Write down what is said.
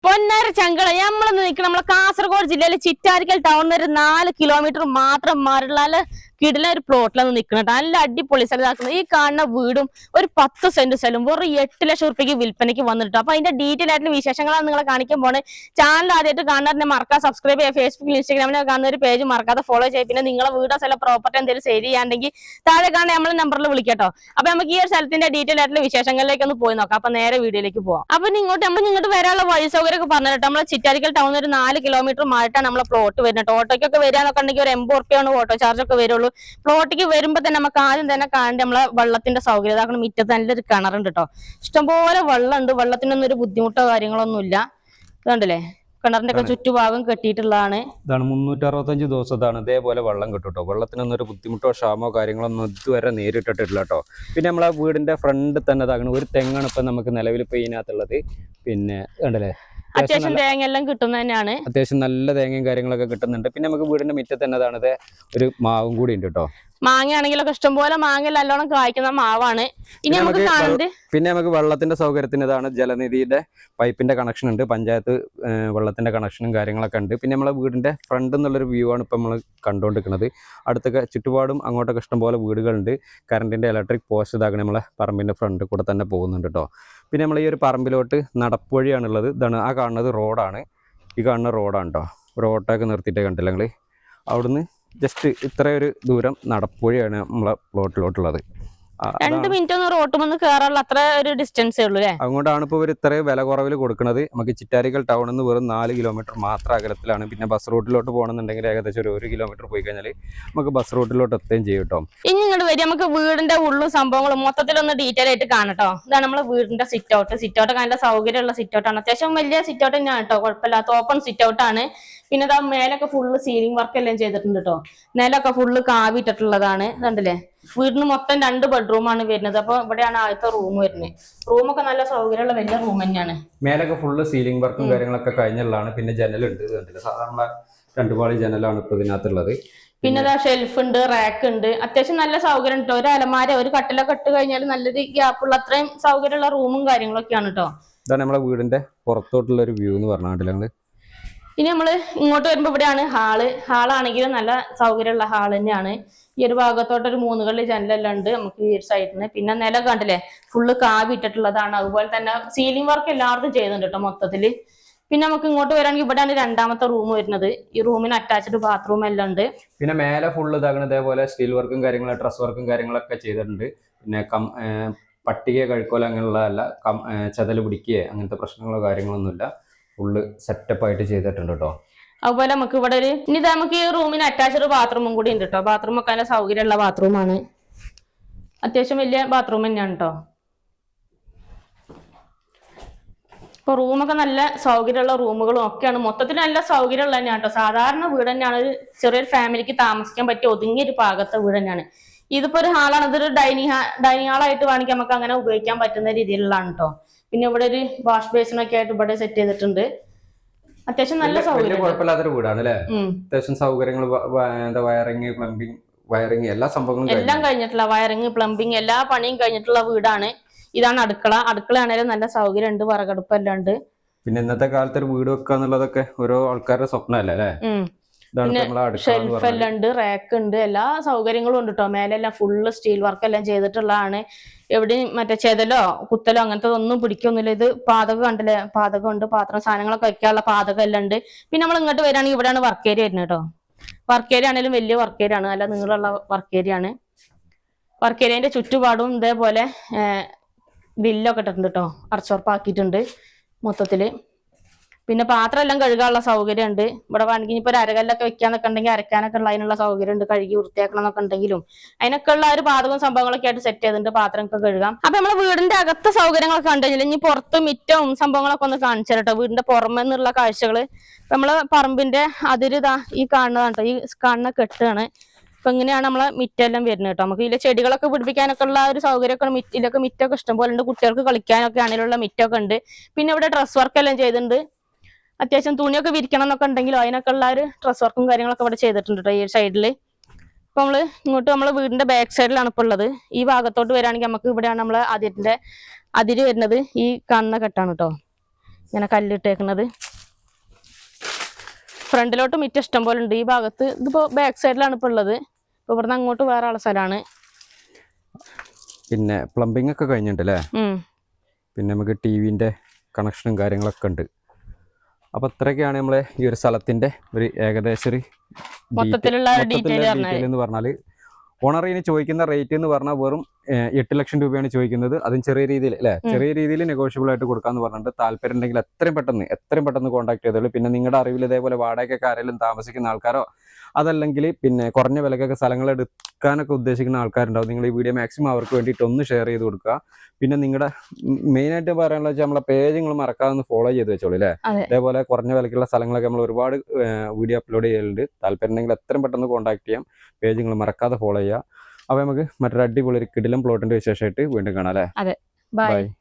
പൊന്നാര ചങ്കള നമ്മളൊന്ന് നിൽക്കണം നമ്മളെ കാസർഗോഡ് ജില്ലയിലെ ചിറ്റാരിക്കൽ ടൗണിൽ ഒരു 4 കിലോമീറ്റർ മാത്രം മാറിയുള്ള കിടില ഒരു പ്ലോട്ടിലൊന്ന് നിൽക്കണം. നല്ല അടിപൊളി സ്ഥലത്താക്കുന്നത്. ഈ കാണുന്ന വീടും ഒരു 10 സെന്റ് സ്ഥലം വെറും 8 ലക്ഷം റുപ്യക്ക് വിൽപ്പനയ്ക്ക് വന്നിട്ട്. അപ്പൊ അതിന്റെ ഡീറ്റെയിൽ ആയിട്ടുള്ള വിശേഷങ്ങളാണ് നിങ്ങളെ കാണിക്കാൻ പോണേ. ചാനൽ ആദ്യമായിട്ട് കാണാറിനെ മറക്കാതെ സബ്സ്ക്രൈബ് ചെയ്യുക. ഫേസ്ബുക്കിൽ ഇൻസ്റ്റാഗ്രാമിൽ കാണുന്ന ഒരു പേജ് മറക്കാതെ ഫോളോ ചെയ്യുക. പിന്നെ നിങ്ങളെ വീടോ സ്ഥലം പ്രോപ്പർട്ടി എന്തെങ്കിലും സെയിൽ ചെയ്യാണ്ടെങ്കിൽ താഴെ കാണാൻ നമ്മളെ നമ്പറിൽ വിളിക്കട്ടോ. അപ്പൊ നമുക്ക് ഈ ഒരു സ്ഥലത്തിന്റെ ഡീറ്റെയിൽ ആയിട്ടുള്ള വിശേഷങ്ങളിലേക്ക് ഒന്ന് പോയി നോക്കാം. അപ്പൊ നേരെ വീഡിയോയിലേക്ക് പോവാം. അപ്പൊ ഇങ്ങോട്ട് വരാനുള്ള വഴി സൗകര്യം ഒക്കെ പറഞ്ഞിട്ട് നമ്മളെ ചിറ്റാരിക്കൽ ടൗണിൽ ഒരു 4 കിലോമീറ്റർ മാറിയിട്ടാണ് നമ്മളെ പ്ലോട്ട് വരുന്നത്. ഓട്ടോയ്ക്കൊക്കെ വരികയെന്നൊക്കെ ഉണ്ടെങ്കിൽ ഒരു 80 റുപ്യാണ് ഓട്ടോ ചാർജ് ഒക്കെ വരുള്ളൂ. പ്ലോട്ടിക്ക് വരുമ്പോ തന്നെ നമുക്ക് ആദ്യം തന്നെ കാണേണ്ട നമ്മളെ വെള്ളത്തിന്റെ സൗകര്യം. അതാക്കണം മുറ്റത്ത് നല്ലൊരു കിണറുണ്ട് കേട്ടോ. ഇഷ്ടംപോലെ വെള്ളമുണ്ട്. വെള്ളത്തിനൊന്നും ഒരു ബുദ്ധിമുട്ടോ കാര്യങ്ങളൊന്നും ഇല്ല. ഇതുണ്ടല്ലേ കിണറിന്റെ ഒക്കെ ചുറ്റുഭാഗം കെട്ടിയിട്ടുള്ളതാണ്. ഇതാണ് 365 ദിവസത്താണ് ഇതേപോലെ വെള്ളം കിട്ടും കേട്ടോ. വെള്ളത്തിനൊന്നും ഒരു ബുദ്ധിമുട്ടോ ക്ഷാമോ കാര്യങ്ങളൊന്നും ഇതുവരെ നേരിട്ടിട്ടില്ല കേട്ടോ. പിന്നെ നമ്മളെ വീടിന്റെ ഫ്രണ്ട് തന്നെ ഇതാകണം ഒരു തെങ്ങാണ് ഇപ്പൊ നമുക്ക് നിലവിൽ ഇപ്പൊ ഇതിനകത്തുള്ളത്. പിന്നെ കണ്ടല്ലേ അത്യാവശ്യം തേങ്ങ എല്ലാം കിട്ടുന്ന തന്നെയാണ്. അത്യാവശ്യം നല്ല തേങ്ങയും കാര്യങ്ങളൊക്കെ കിട്ടുന്നുണ്ട്. പിന്നെ നമുക്ക് വീടിന്റെ മുറ്റത്ത് തന്നെ അതാണ് ഒരു മാവും കൂടി ഉണ്ട് കേട്ടോ. മാങ്ങയാണെങ്കിലൊക്കെ ഇഷ്ടംപോലെ മാങ്ങ നല്ലോണം കായ്ക്കുന്ന മാവാണ്. ഇനി നമുക്ക് കാണുന്നത് പിന്നെ നമുക്ക് വെള്ളത്തിന്റെ സൗകര്യത്തിന് ഇതാണ് ജലനിധിയുടെ പൈപ്പിന്റെ കണക്ഷൻ ഉണ്ട്. പഞ്ചായത്ത് വെള്ളത്തിന്റെ കണക്ഷനും കാര്യങ്ങളൊക്കെ ഉണ്ട്. പിന്നെ നമ്മളെ വീടിന്റെ ഫ്രണ്ട് എന്നുള്ളൊരു വ്യൂ ആണ് ഇപ്പം നമ്മൾ കണ്ടുകൊണ്ടിരിക്കുന്നത്. അടുത്തൊക്കെ ചുറ്റുപാടും അങ്ങോട്ടൊക്കെ ഇഷ്ടംപോലെ വീടുകളുണ്ട്. കറണ്ടിന്റെ ഇലക്ട്രിക് പോസ്റ്റ് ഇതാക്കണം നമ്മളെ പറമ്പിന്റെ ഫ്രണ്ട് കൂടെ തന്നെ പോകുന്നുണ്ട് കേട്ടോ. പിന്നെ നമ്മൾ ഈ ഒരു പറമ്പിലോട്ട് നടപ്പുവഴിയാണുള്ളത്. ഇതാണ് ആ കാണുന്നത് റോഡാണ്. ഈ കാണുന്ന റോഡാണ് കേട്ടോ. റോഡൊക്കെ നിർത്തിയിട്ട് കണ്ടില്ല നിങ്ങൾ. അവിടുന്ന് ജസ്റ്റ് ഇത്രയൊരു ദൂരം നടപ്പുവഴിയാണ് നമ്മളെ പ്ലോട്ടിലോട്ടുള്ളത്. 2 മിനിറ്റ് ഒന്ന് റോട്ടുമെന്ന് കയറാനുള്ള അത്ര ഒരു ഡിസ്റ്റൻസേ ഉള്ളൂ അല്ലേ. അതുകൊണ്ടാണ് ഇപ്പോൾ ഇവർ ഇത്രയും വില കുറവിൽ കൊടുക്കുന്നത്. നമുക്ക് ചിറ്റാരിക്കൽ ടൗണിൽ നിന്ന് വെറും 4 കിലോമീറ്റർ മാത്രം അകലത്തിലാണ്. പിന്നെ ബസ് റൂട്ടിലോട്ട് പോകണമെന്നുണ്ടെങ്കിൽ ഏകദേശം ഒരു 1 കിലോമീറ്റർ പോയി കഴിഞ്ഞാൽ നമുക്ക് ബസ് റൂട്ടിലോട്ട് എത്തുകയും ചെയ്യും കേട്ടോ. ഇനി ഇങ്ങോട്ട് വരും നമുക്ക് വീടിന്റെ ഉള്ളും സംഭവങ്ങളും മൊത്തത്തിലൊന്ന് ഡീറ്റെയിൽ ആയിട്ട് കാണട്ടോ. ഇതാണ് നമ്മളെ വീടിന്റെ സിറ്റ് ഔട്ട് നല്ല സൗകര്യമുള്ള സിറ്റ് ഔട്ടാണ്. അത്യാവശ്യം വലിയ സിറ്റ് ഔട്ട് തന്നെയാണ് കേട്ടോ. കുഴപ്പമില്ലാത്ത ഓപ്പൺ സിറ്റ് ഔട്ടാണ്. പിന്നെ ഇതാ മേലൊക്കെ ഫുള്ള് സീലിംഗ് വർക്ക് എല്ലാം ചെയ്തിട്ടുണ്ട് കേട്ടോ. നിലൊക്കെ ഫുള്ള് കാവിട്ടിട്ടുള്ളതാണ്. കണ്ടില്ലേ വീടിന് മൊത്തം 2 ബെഡ്റൂമാണ് വരുന്നത്. അപ്പൊ ഇവിടെയാണ് ആദ്യത്തെ റൂം വരുന്നത്. റൂമൊക്കെ നല്ല സൗകര്യമുള്ള വലിയ റൂം തന്നെയാണ്. മേലൊക്കെ ഫുള്ള് സീലിംഗ് വർക്കും കാര്യങ്ങളൊക്കെ കഴിഞ്ഞുള്ളതാണ്. പിന്നെ ജനലുണ്ട്. കണ്ടില്ല സാധാരണ 2 പാളി ജനലാണ് ഇപ്പൊ ഇതിനകത്തുള്ളത്. പിന്നെ ഇതാ ഷെൽഫ് ഉണ്ട്, റാക്ക് ഉണ്ട്. അത്യാവശ്യം നല്ല സൗകര്യം ഉണ്ട്. ഒരു അലമാര ഒരു കട്ടിലൊക്കെ ഇട്ട് കഴിഞ്ഞാൽ നല്ലൊരു ഗ്യാപ്പുള്ള അത്രയും സൗകര്യമുള്ള റൂമും കാര്യങ്ങളൊക്കെയാണ് കേട്ടോ. ഇതാണ് നമ്മളെ വീടിന്റെ പുറത്തോട്ടുള്ള ഒരു വ്യൂ എന്ന് പറഞ്ഞാൽ ഞങ്ങള്. ഇനി നമ്മള് ഇങ്ങോട്ട് വരുമ്പോ ഇവിടെയാണ് ഹാളാണെങ്കിലും നല്ല സൗകര്യമുള്ള ഹാൾ തന്നെയാണ്. ഈ ഒരു ഭാഗത്തോട്ടൊരു 3 കള്ളി ജനലെല്ലാം ഉണ്ട് നമുക്ക് ഈ ഒരു സൈഡിന്. പിന്നെ നില കണ്ടില്ലേ ഫുള്ള് കാവിട്ടിട്ടുള്ളതാണ്. അതുപോലെ തന്നെ സീലിംഗ് വർക്ക് എല്ലാവർക്കും ചെയ്യുന്നുണ്ട് കേട്ടോ മൊത്തത്തില്. പിന്നെ നമുക്ക് ഇങ്ങോട്ട് വരാണെങ്കിൽ ഇവിടെയാണ് 2ാമത്തെ റൂം വരുന്നത്. ഈ റൂമിന് അറ്റാച്ച്ഡ് ബാത്റൂം എല്ലാം ഉണ്ട്. പിന്നെ മേലെ ഫുള്ള് ഇതാകണം ഇതേപോലെ സ്റ്റീൽ വർക്കും കാര്യങ്ങളും ഡ്രസ് വർക്കും കാര്യങ്ങളൊക്കെ ചെയ്തിട്ടുണ്ട്. പിന്നെ പട്ടിക കഴുക്കോല അങ്ങനെയുള്ളതല്ല. ചതല് പിടിക്കുകയോ അങ്ങനത്തെ പ്രശ്നങ്ങളോ കാര്യങ്ങളൊന്നുമില്ല. ഫുള്ള് സെറ്റപ്പ് ആയിട്ട് ചെയ്തിട്ടുണ്ട് കേട്ടോ. അതുപോലെ നമുക്ക് ഇവിടെ നമുക്ക് ഈ റൂമിന് അറ്റാച്ച്ഡ് ബാത്റൂമും കൂടി ഉണ്ട് കേട്ടോ. ബാത്റൂം ഒക്കെ നല്ല സൗകര്യമുള്ള ബാത്റൂമാണ്. അത്യാവശ്യം വലിയ ബാത്റൂം തന്നെയാണ് കേട്ടോ. ഇപ്പൊ റൂമൊക്കെ നല്ല സൗകര്യമുള്ള റൂമുകളും ഒക്കെയാണ്. മൊത്തത്തിൽ നല്ല സൗകര്യമുള്ള തന്നെയാണ് കേട്ടോ. സാധാരണ വീട് തന്നെയാണ്. ഒരു ചെറിയൊരു ഫാമിലിക്ക് താമസിക്കാൻ പറ്റിയ ഒതുങ്ങിയൊരു പാകത്തെ വീട് തന്നെയാണ്. ഇതിപ്പോ ഒരു ഹാളാണ്. ഇതൊരു ഡൈനിങ് ഹാളായിട്ട് വേണമെങ്കിൽ നമുക്ക് അങ്ങനെ ഉപയോഗിക്കാൻ പറ്റുന്ന രീതിയിലുള്ളതാണ് കേട്ടോ. പിന്നെ ഇവിടെ ഒരു വാഷ് ബേസിനൊക്കെ ആയിട്ട് ഇവിടെ സെറ്റ് ചെയ്തിട്ടുണ്ട്. അത്യാവശ്യം നല്ല സൗകര്യം കുഴപ്പമില്ലാത്തൊരു വീടാണ് അല്ലേ. അത്യാവശ്യം സൗകര്യങ്ങൾ വയറിങ് പ്ലംബിങ് വയറിങ് എല്ലാ സംഭവങ്ങളും എല്ലാം കഴിഞ്ഞിട്ടുള്ള വയറിങ് പ്ലംബിങ് എല്ലാ പണിയും കഴിഞ്ഞിട്ടുള്ള വീടാണ്. ഇതാണ് അടുക്കളയാണേലും നല്ല സൗകര്യം ഉണ്ട്. വിറകടുപ്പ് എല്ലാം ഉണ്ട്. പിന്നെ ഇന്നത്തെ കാലത്ത് ഒരു വീട് വെക്കുക എന്നുള്ളതൊക്കെ ഓരോ ആൾക്കാരുടെ സ്വപ്നമല്ലേ അല്ലേ. പിന്നെ ഷെൽഫ് എല്ലാം ഉണ്ട്, റാക്ക് ഉണ്ട്, എല്ലാ സൗകര്യങ്ങളും ഉണ്ട് കേട്ടോ. മേലെല്ലാം ഫുള്ള് സ്റ്റീൽ വർക്ക് എല്ലാം ചെയ്തിട്ടുള്ളതാണ്. എവിടെയും മറ്റേ ചെതലോ കുത്തലോ അങ്ങനത്തെ ഒന്നും പിടിക്കൊന്നുമില്ല. ഇത് പാതകം കണ്ടില്ലേ, പാതകം ഉണ്ട്, പാത്രം സാധനങ്ങളൊക്കെ വെക്കാനുള്ള പാതകം എല്ലാം ഉണ്ട്. പിന്നെ നമ്മൾ ഇങ്ങോട്ട് വരികയാണെങ്കിൽ ഇവിടെയാണ് വർക്ക് ഏരിയ വരുന്നത് കേട്ടോ. വർക്ക് ഏരിയ ആണെങ്കിലും വലിയ വർക്ക് ഏരിയ ആണ്. നല്ല നീളമുള്ള വർക്ക് ഏരിയ ആണ്. വർക്ക് ഏരിയന്റെ ചുറ്റുപാടും ഇതേപോലെ ഗ്രില്ലൊക്കെ ഇട്ടിട്ടുണ്ട് കേട്ടോ. അടച്ചുറപ്പാക്കിയിട്ടുണ്ട് മൊത്തത്തില്. പിന്നെ പാത്രം എല്ലാം കഴുകാനുള്ള സൗകര്യം ഉണ്ട്. ഇവിടെ വേണമെങ്കിൽ ഇപ്പൊ ഒരു അരകല്ലൊക്കെ വെക്കാന്നൊക്കെ ഉണ്ടെങ്കിൽ അരക്കാനൊക്കെ ഉള്ള അതിനുള്ള സൗകര്യം ഉണ്ട്. കഴുകി വൃത്തിയാക്കണം എന്നൊക്കെ ഉണ്ടെങ്കിലും അതിനൊക്കെ ഉള്ള ഒരു പാതകവും സംഭവങ്ങളൊക്കെ ആയിട്ട് സെറ്റ് ചെയ്തിട്ടുണ്ട്. പാത്രമൊക്കെ കഴുകാം. അപ്പൊ നമ്മളെ വീടിന്റെ അകത്തെ സൗകര്യങ്ങളൊക്കെ കണ്ടുകഴിഞ്ഞാൽ ഇനി പുറത്ത് മിറ്റവും സംഭവങ്ങളൊക്കെ ഒന്ന് കാണിച്ചു കേട്ടോ. വീടിന്റെ പുറമെ നിന്നുള്ള കാഴ്ചകള്. നമ്മളെ പറമ്പിന്റെ അതിരിതാ ഈ കാണുന്നതാണ് കേട്ടോ. ഈ കാണുന്ന കെട്ടാണ്. അപ്പൊ ഇങ്ങനെയാണ് നമ്മളെ മിറ്റെല്ലാം വരുന്നത് കേട്ടോ. നമുക്ക് ഇതിലെ ചെടികളൊക്കെ പിടിപ്പിക്കാനൊക്കെ ഉള്ള ഒരു സൗകര്യമൊക്കെ ഇതിലൊക്കെ മിറ്റൊക്കെ ഇഷ്ടംപോലെ ഉണ്ട്. കുട്ടികൾക്ക് കളിക്കാനൊക്കെ ആണെങ്കിലുള്ള മിറ്റൊക്കെ ഉണ്ട്. പിന്നെ ഇവിടെ ഡ്രസ് വർക്ക് എല്ലാം ചെയ്തിട്ടുണ്ട്. അത്യാവശ്യം തുണിയൊക്കെ വിരിക്കണം എന്നൊക്കെ ഉണ്ടെങ്കിലും അതിനൊക്കെ ഉള്ള ഒരു ഡ്രസ് വർക്കും കാര്യങ്ങളൊക്കെ ഇവിടെ ചെയ്തിട്ടുണ്ട് കേട്ടോ ഈ സൈഡില്. ഇപ്പൊ നമ്മള് വീടിന്റെ ബാക്ക് സൈഡിലാണ് ഇപ്പൊ ഉള്ളത്. ഈ ഭാഗത്തോട്ട് വരികയാണെങ്കിൽ നമുക്ക് ഇവിടെയാണ് നമ്മളെ അതിര് വരുന്നത്. ഈ കാണുന്ന കെട്ടാണ് കേട്ടോ. ഇങ്ങനെ കല്ലിട്ടേക്കണത്. ഫ്രണ്ടിലോട്ട് മിറ്റം ഇഷ്ടം പോലെ ഉണ്ട്. ഈ ഭാഗത്ത് ഇതിപ്പോ ബാക്ക് സൈഡിലാണ് ഇപ്പൊ ഉള്ളത്. ഇപ്പൊ ഇവിടുന്ന് അങ്ങോട്ട് വേറെ ആളെ സ്ഥലമാണ്. പിന്നെ പ്ലംബിംഗ് ഒക്കെ കഴിഞ്ഞിട്ടുണ്ടല്ലേ. പിന്നെ നമുക്ക് ടിവിന്റെ കണക്ഷനും കാര്യങ്ങളൊക്കെ ഉണ്ട്. അപ്പോൾ ഇത്രയൊക്കെയാണ് നമ്മളെ ഈ ഒരു സ്ഥലത്തിന്റെ ഒരു ഏകദേശം ഒരു മൊത്തത്തിലുള്ള ഡീറ്റെയിൽ എന്ന് പറഞ്ഞാൽ. ഓണറിന് ചോദിക്കുന്ന റേറ്റ് എന്ന് പറഞ്ഞാൽ വെറും 8 ലക്ഷം രൂപയാണ് ചോദിക്കുന്നത്. അതും ചെറിയ രീതിയിൽ അല്ലേ, ചെറിയ രീതിയിൽ നെഗോഷ്യബിൾ ആയിട്ട് കൊടുക്കാന്ന് പറഞ്ഞിട്ട് താല്പര്യം ഉണ്ടെങ്കിൽ എത്രയും പെട്ടെന്ന് കോൺടാക്ട് ചെയ്തോളൂ. പിന്നെ നിങ്ങളുടെ അറിവിൽ ഇതേപോലെ വാടകയ്ക്കൊക്കെ ആരെങ്കിലും താമസിക്കുന്ന ആൾക്കാരോ അതല്ലെങ്കിൽ പിന്നെ കുറഞ്ഞ വിലക്കൊക്കെ സ്ഥലങ്ങൾ എടുക്കാനൊക്കെ ഉദ്ദേശിക്കുന്ന ആൾക്കാരുണ്ടാവും. നിങ്ങൾ ഈ വീഡിയോ മാക്സിമം അവർക്ക് വേണ്ടിയിട്ട് ഒന്ന് ഷെയർ ചെയ്ത് കൊടുക്കുക. പിന്നെ നിങ്ങളുടെ മെയിനായിട്ട് പറയാനുള്ള വെച്ചാൽ നമ്മളെ പേജ് നിങ്ങൾ മറക്കാതെ ഫോളോ ചെയ്ത് വെച്ചോളൂ അല്ലേ. അതേപോലെ കുറഞ്ഞ വിലക്കുള്ള സ്ഥലങ്ങളൊക്കെ നമ്മൾ ഒരുപാട് വീഡിയോ അപ്ലോഡ് ചെയ്യലുണ്ട്. താല്പര്യം ഉണ്ടെങ്കിൽ എത്രയും പെട്ടെന്ന് കോൺടാക്ട് ചെയ്യാം. പേജ് നിങ്ങൾ മറക്കാതെ ഫോളോ ചെയ്യുക. അപ്പോൾ നമുക്ക് മറ്റൊരു അടിപൊളി ഒരു കിടിലം പ്ലോട്ടിന്റെ വിശേഷമായിട്ട് വീണ്ടും കാണാം അല്ലേ. ബൈ.